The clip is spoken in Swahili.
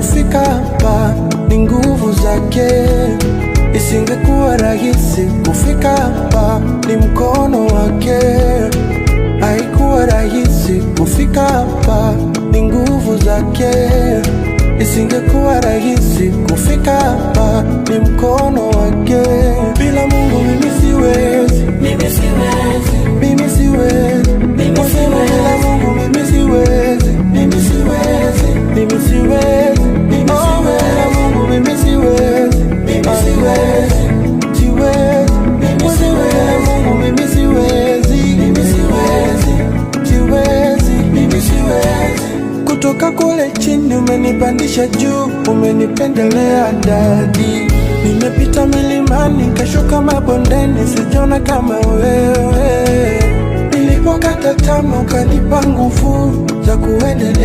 kufika hapa ni nguvu zake. Isingekuwa rahisi kufika hapa, ni mkono wake. Haikuwa rahisi kufika hapa, ni nguvu zake. Isingekuwa rahisi kufika hapa, ni mkono wake. Bila Mungu mimi siwezi, mimi siwezi, mimi siwezi, mimi siwezi. Bila Mungu mimi siwezi, mimi siwezi, mimi siwezi, mimi siwezi. Bila Mungu mimi siwezi, mimi siwezi, siwezi, mimi siwezi. Bila Mungu mimi siwezi, mimi siwezi, siwezi, mimi siwezi. Kutoka kule chini umenipandisha juu, umenipendelea dadi. Nimepita milimani, kashuka mabondeni, sijaona kama wewe. Nilipokata tamaa ukanipa nguvu za kuendelea.